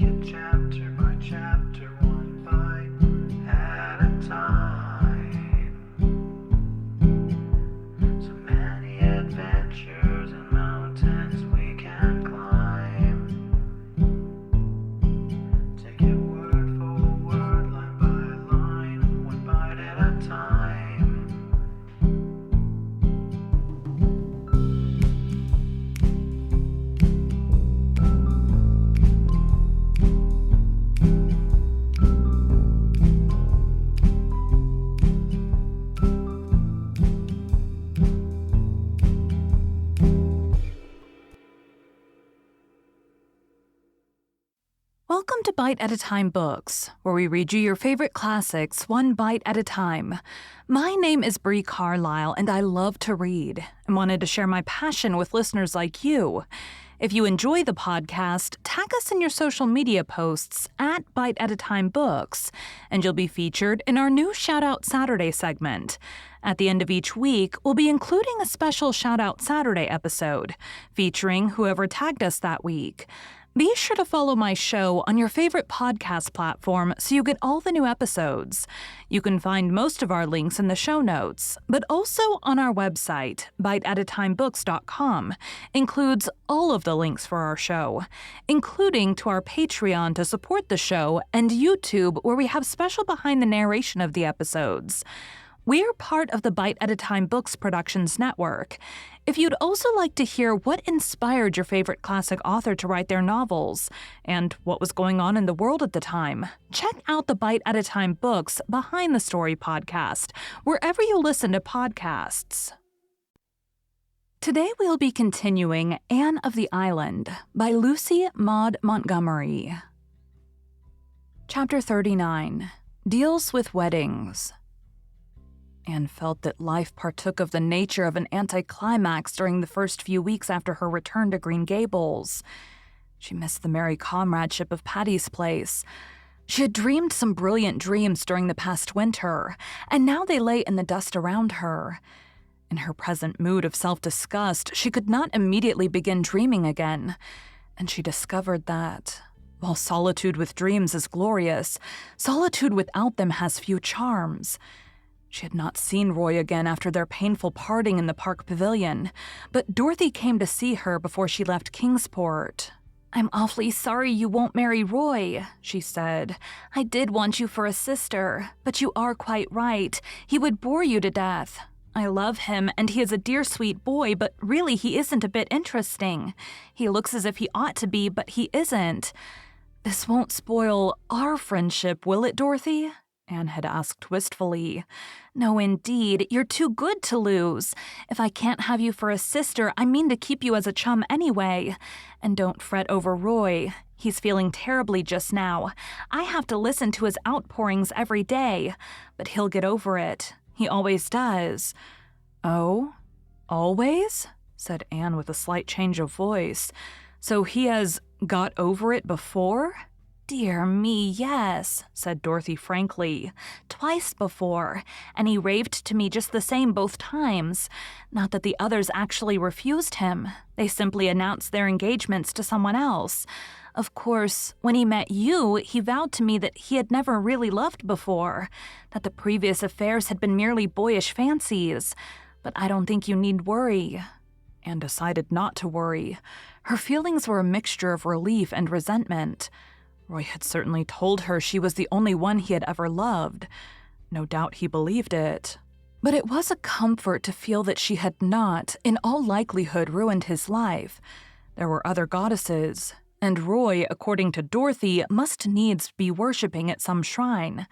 it chapter by chapter, one bite at a time. So many adventures and mountains we can climb. Take it word for word, line by line, one bite at a time. Welcome to Bite at a Time Books, where we read you your favorite classics one bite at a time. My name is Bree Carlile, and I love to read and wanted to share my passion with listeners like you. If you enjoy the podcast, tag us in your social media posts at Bite at a Time Books, and you'll be featured in our new Shout Out Saturday segment. At the end of each week, we'll be including a special Shout Out Saturday episode, featuring whoever tagged us that week. Be sure to follow my show on your favorite podcast platform so you get all the new episodes. You can find most of our links in the show notes, but also on our website, biteatatimebooks.com, includes all of the links for our show, including to our Patreon to support the show and YouTube, where we have special behind the narration of the episodes. We're part of the Bite at a Time Books Productions Network. If you'd also like to hear what inspired your favorite classic author to write their novels and what was going on in the world at the time, check out the Bite at a Time Books Behind the Story podcast, wherever you listen to podcasts. Today we'll be continuing Anne of the Island by Lucy Maud Montgomery. Chapter 39 deals with weddings. Anne felt that life partook of the nature of an anticlimax during the first few weeks after her return to Green Gables. She missed the merry comradeship of Patty's place. She had dreamed some brilliant dreams during the past winter, and now they lay in the dust around her. In her present mood of self-disgust, she could not immediately begin dreaming again, and she discovered that, while solitude with dreams is glorious, solitude without them has few charms. She had not seen Roy again after their painful parting in the park pavilion, but Dorothy came to see her before she left Kingsport. "I'm awfully sorry you won't marry Roy," she said. "I did want you for a sister, but you are quite right. He would bore you to death. I love him, and he is a dear sweet boy, but really he isn't a bit interesting. He looks as if he ought to be, but he isn't. This won't spoil our friendship, will it, Dorothy?" Anne had asked wistfully. "No, indeed. You're too good to lose. If I can't have you for a sister, I mean to keep you as a chum anyway. And don't fret over Roy. He's feeling terribly just now. I have to listen to his outpourings every day, but he'll get over it. He always does." "Oh? Always?" said Anne with a slight change of voice. "So he has got over it before?" "Dear me, yes," said Dorothy frankly. "Twice before, and he raved to me just the same both times. Not that the others actually refused him. They simply announced their engagements to someone else. Of course, when he met you, he vowed to me that he had never really loved before, that the previous affairs had been merely boyish fancies. But I don't think you need worry." Anne decided not to worry. Her feelings were a mixture of relief and resentment. Roy had certainly told her she was the only one he had ever loved. No doubt he believed it. But it was a comfort to feel that she had not, in all likelihood, ruined his life. There were other goddesses, and Roy, according to Dorothy, must needs be worshipping at some shrine.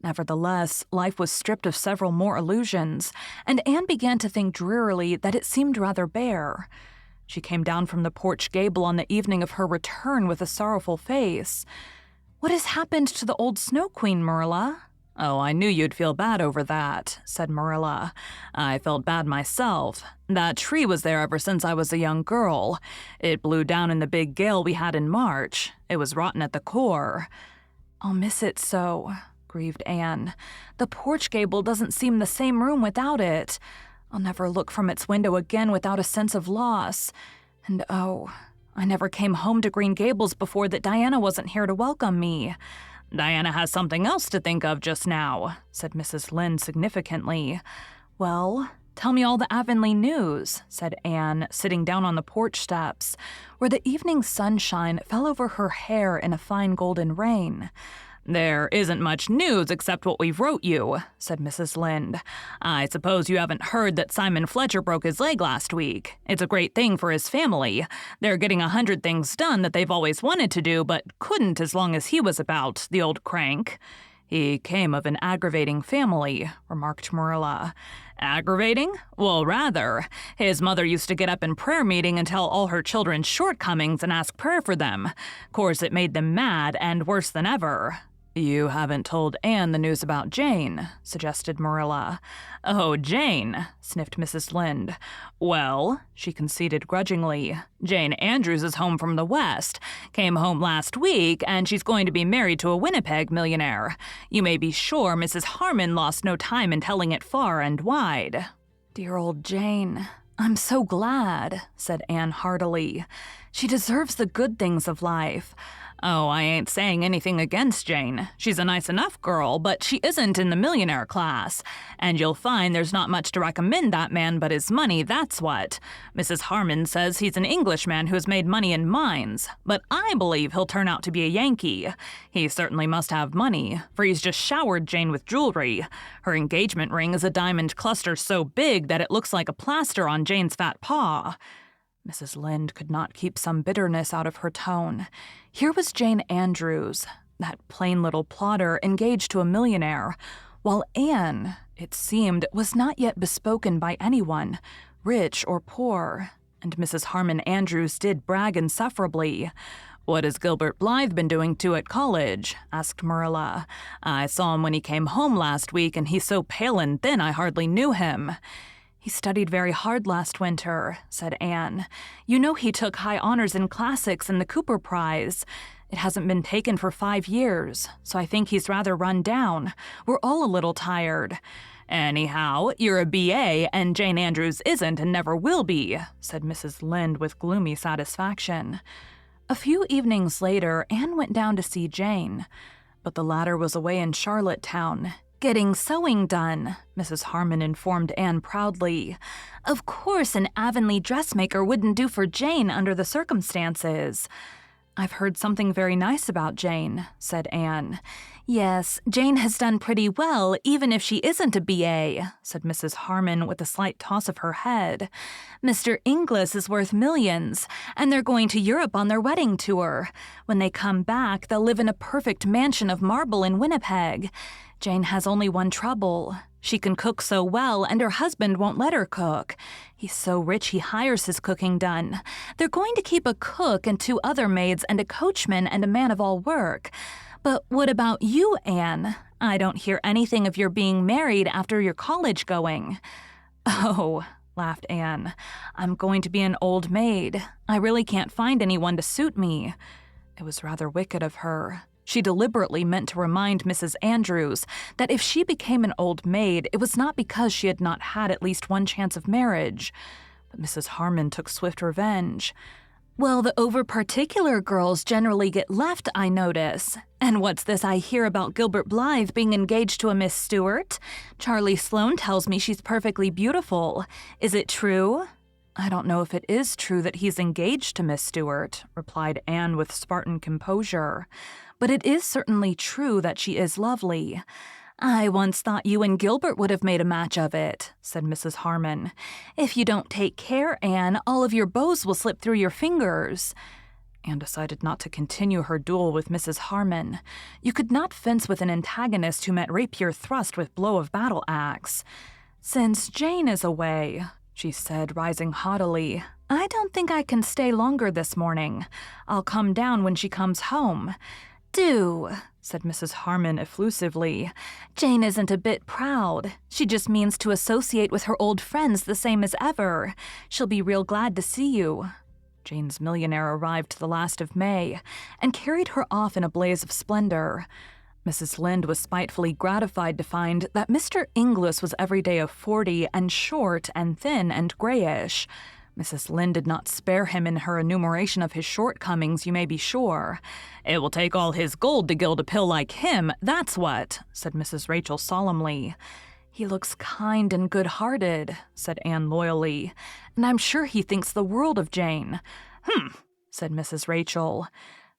Nevertheless, life was stripped of several more illusions, and Anne began to think drearily that it seemed rather bare. She came down from the porch gable on the evening of her return with a sorrowful face. "What has happened to the old Snow Queen, Marilla?" "Oh, I knew you'd feel bad over that," said Marilla. "I felt bad myself. That tree was there ever since I was a young girl. It blew down in the big gale we had in March. It was rotten at the core." "I'll miss it so," grieved Anne. "The porch gable doesn't seem the same room without it. I'll never look from its window again without a sense of loss. And oh, I never came home to Green Gables before that Diana wasn't here to welcome me." "Diana has something else to think of just now," said Mrs. Lynde significantly. "Well, tell me all the Avonlea news," said Anne, sitting down on the porch steps, where the evening sunshine fell over her hair in a fine golden rain. "There isn't much news except what we've wrote you," said Mrs. Lynde. "I suppose you haven't heard that Simon Fletcher broke his leg last week. It's a great thing for his family. They're getting 100 things done that they've always wanted to do but couldn't as long as he was about, the old crank." "He came of an aggravating family," remarked Marilla. "Aggravating? Well, rather. His mother used to get up in prayer meeting and tell all her children's shortcomings and ask prayer for them. Course it made them mad and worse than ever." "You haven't told Anne the news about Jane," suggested Marilla. "Oh, Jane," sniffed Mrs. Lynde. "Well," she conceded grudgingly, "Jane Andrews is home from the West. Came home last week, and she's going to be married to a Winnipeg millionaire. You may be sure Mrs. Harmon lost no time in telling it far and wide." "Dear old Jane. I'm so glad," said Anne heartily. "She deserves the good things of life." "Oh, I ain't saying anything against Jane. She's a nice enough girl, but she isn't in the millionaire class. And you'll find there's not much to recommend that man but his money, that's what. Mrs. Harmon says he's an Englishman who's made money in mines, but I believe he'll turn out to be a Yankee. He certainly must have money, for he's just showered Jane with jewelry. Her engagement ring is a diamond cluster so big that it looks like a plaster on Jane's fat paw." Mrs. Lynde could not keep some bitterness out of her tone. Here was Jane Andrews, that plain little plodder engaged to a millionaire, while Anne, it seemed, was not yet bespoken by anyone, rich or poor. And Mrs. Harmon Andrews did brag insufferably. "What has Gilbert Blythe been doing to at college?" asked Marilla. "I saw him when he came home last week, and he's so pale and thin I hardly knew him." "He studied very hard last winter," said Anne. "You know he took high honors in classics and the Cooper Prize. It hasn't been taken for 5 years, so I think he's rather run down. We're all a little tired." "Anyhow, you're a B.A. and Jane Andrews isn't and never will be," said Mrs. Lynde with gloomy satisfaction. A few evenings later, Anne went down to see Jane, but the latter was away in Charlottetown, "getting sewing done," Mrs. Harmon informed Anne proudly. "Of course an Avonlea dressmaker wouldn't do for Jane under the circumstances." "I've heard something very nice about Jane," said Anne. "Yes, Jane has done pretty well, even if she isn't a B.A., said Mrs. Harmon with a slight toss of her head. "Mr. Inglis is worth millions, and they're going to Europe on their wedding tour. When they come back, they'll live in a perfect mansion of marble in Winnipeg. Jane has only one trouble. She can cook so well, and her husband won't let her cook. He's so rich he hires his cooking done. They're going to keep a cook and 2 other maids and a coachman and a man of all work. But what about you, Anne? I don't hear anything of your being married after your college going." "Oh," laughed Anne, "I'm going to be an old maid. I really can't find anyone to suit me." It was rather wicked of her. She deliberately meant to remind Mrs. Andrews that if she became an old maid, it was not because she had not had at least one chance of marriage. But Mrs. Harmon took swift revenge. "Well, the over-particular girls generally get left, I notice. And what's this I hear about Gilbert Blythe being engaged to a Miss Stewart? Charlie Sloane tells me she's perfectly beautiful. Is it true?" "I don't know if it is true that he's engaged to Miss Stewart," replied Anne with Spartan composure. "But it is certainly true that she is lovely." "I once thought you and Gilbert would have made a match of it," said Mrs. Harmon. "If you don't take care, Anne, all of your bows will slip through your fingers." Anne decided not to continue her duel with Mrs. Harmon. You could not fence with an antagonist who met rapier thrust with blow of battle axe. "Since Jane is away," she said, rising haughtily, "I don't think I can stay longer this morning. I'll come down when she comes home." "Do," said Mrs. Harmon effusively. "Jane isn't a bit proud. She just means to associate with her old friends the same as ever. She'll be real glad to see you." Jane's millionaire arrived the last of May and carried her off in a blaze of splendor. Mrs. Lynde was spitefully gratified to find that Mr. Inglis was every day of 40 and short and thin and grayish. Mrs. Lynde did not spare him in her enumeration of his shortcomings, you may be sure. "It will take all his gold to gild a pill like him, that's what," said Mrs. Rachel solemnly. "He looks kind and good-hearted," said Anne loyally, "and I'm sure he thinks the world of Jane." Said Mrs. Rachel.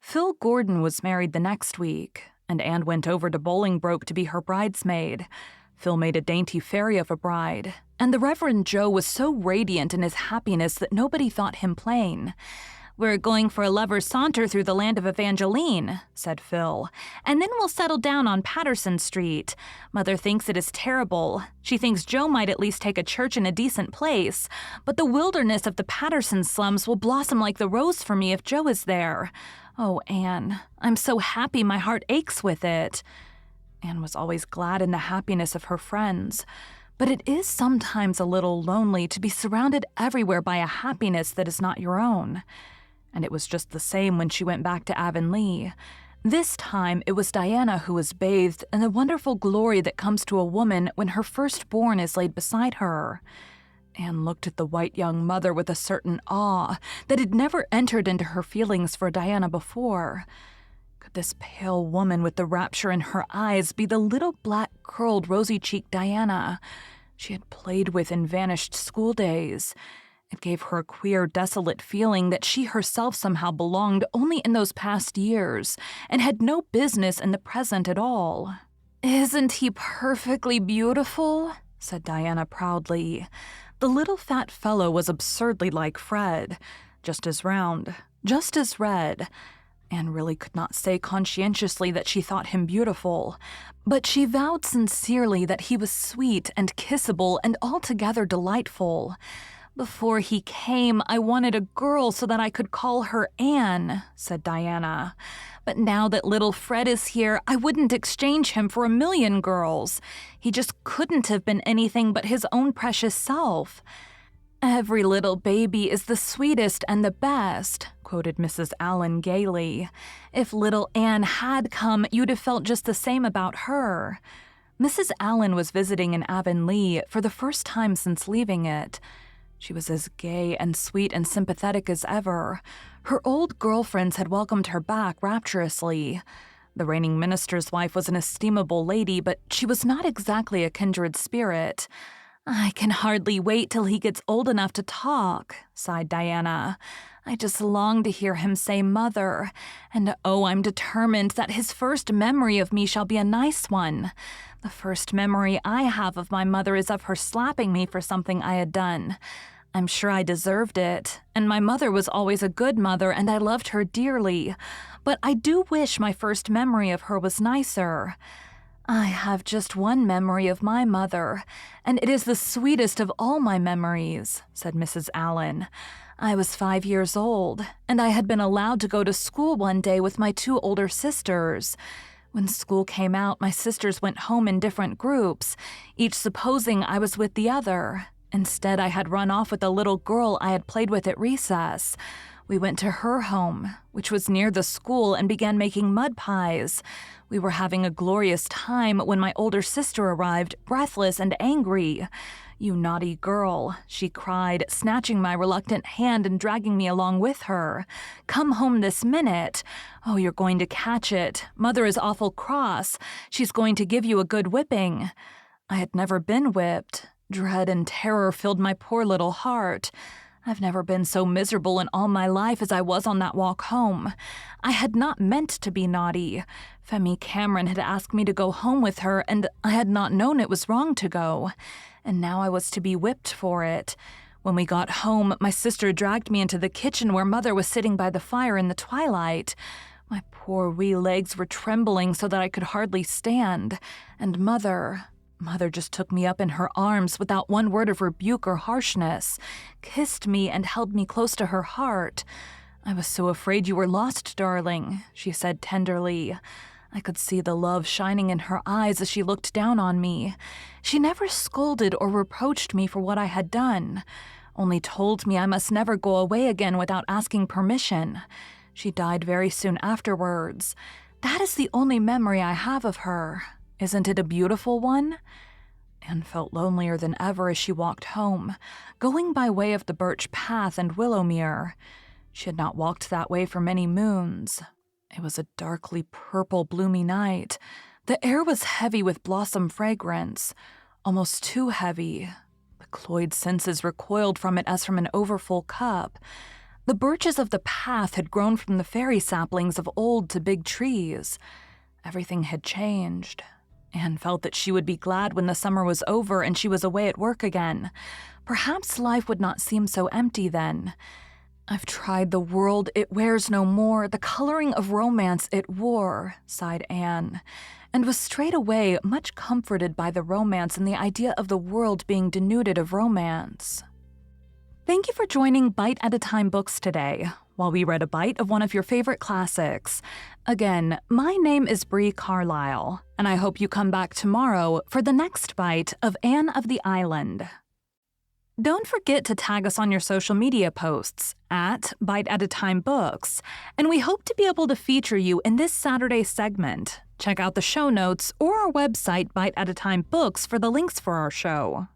Phil Gordon was married the next week, and Anne went over to Bolingbroke to be her bridesmaid. Phil made a dainty fairy of a bride, and the Reverend Joe was so radiant in his happiness that nobody thought him plain. "We're going for a lover's saunter through the land of Evangeline," said Phil, "and then we'll settle down on Patterson Street. Mother thinks it is terrible. She thinks Joe might at least take a church in a decent place, but the wilderness of the Patterson slums will blossom like the rose for me if Joe is there. Oh, Anne, I'm so happy my heart aches with it." Anne was always glad in the happiness of her friends, but it is sometimes a little lonely to be surrounded everywhere by a happiness that is not your own. And it was just the same when she went back to Avonlea. This time, it was Diana who was bathed in the wonderful glory that comes to a woman when her firstborn is laid beside her. Anne looked at the white young mother with a certain awe that had never entered into her feelings for Diana before. Could this pale woman with the rapture in her eyes be the little black-curled, rosy-cheeked Diana she had played with in vanished school days? It gave her a queer, desolate feeling that she herself somehow belonged only in those past years and had no business in the present at all. "Isn't he perfectly beautiful?" said Diana proudly. The little fat fellow was absurdly like Fred, just as round, just as red. Anne really could not say conscientiously that she thought him beautiful, but she vowed sincerely that he was sweet and kissable and altogether delightful. "Before he came, I wanted a girl so that I could call her Anne," said Diana. "But now that little Fred is here, I wouldn't exchange him for a million girls. He just couldn't have been anything but his own precious self." "Every little baby is the sweetest and the best," quoted Mrs. Allen gaily. "If little Anne had come, you'd have felt just the same about her." Mrs. Allen was visiting in Avonlea for the first time since leaving it. She was as gay and sweet and sympathetic as ever. Her old girlfriends had welcomed her back rapturously. The reigning minister's wife was an estimable lady, but she was not exactly a kindred spirit. "I can hardly wait till he gets old enough to talk," sighed Diana. "I just long to hear him say mother, and oh, I'm determined that his first memory of me shall be a nice one. The first memory I have of my mother is of her slapping me for something I had done. I'm sure I deserved it, and my mother was always a good mother, and I loved her dearly, but I do wish my first memory of her was nicer. I have just one memory of my mother, and it is the sweetest of all my memories," said Mrs. Allen. "I was 5 years old, and I had been allowed to go to school one day with my 2 older sisters. When school came out, my sisters went home in different groups, each supposing I was with the other. Instead, I had run off with a little girl I had played with at recess. We went to her home, which was near the school, and began making mud pies. We were having a glorious time when my older sister arrived, breathless and angry. 'You naughty girl,' she cried, snatching my reluctant hand and dragging me along with her. 'Come home this minute. Oh, you're going to catch it. Mother is awful cross. She's going to give you a good whipping.' I had never been whipped. Dread and terror filled my poor little heart. I've never been so miserable in all my life as I was on that walk home. I had not meant to be naughty. Femi Cameron had asked me to go home with her, and I had not known it was wrong to go. And now I was to be whipped for it. When we got home, my sister dragged me into the kitchen where Mother was sitting by the fire in the twilight. My poor wee legs were trembling so that I could hardly stand. And Mother just took me up in her arms without one word of rebuke or harshness, kissed me and held me close to her heart. 'I was so afraid you were lost, darling,' she said tenderly. I could see the love shining in her eyes as she looked down on me. She never scolded or reproached me for what I had done, only told me I must never go away again without asking permission. She died very soon afterwards. That is the only memory I have of her. Isn't it a beautiful one?" Anne felt lonelier than ever as she walked home, going by way of the birch path and Willowmere. She had not walked that way for many moons. It was a darkly purple, bloomy night. The air was heavy with blossom fragrance, almost too heavy. The cloyed senses recoiled from it as from an overfull cup. The birches of the path had grown from the fairy saplings of old to big trees. Everything had changed. Anne felt that she would be glad when the summer was over and she was away at work again. Perhaps life would not seem so empty then. "I've tried the world, it wears no more, the coloring of romance it wore," sighed Anne, and was straightway much comforted by the romance and the idea of the world being denuded of romance. Thank you for joining Bite at a Time Books today, while we read a bite of one of your favorite classics. Again, my name is Bree Carlile, and I hope you come back tomorrow for the next bite of Anne of the Island. Don't forget to tag us on your social media posts at Bite at a Time Books, and we hope to be able to feature you in this Saturday segment. Check out the show notes or our website, Bite at a Time Books, for the links for our show.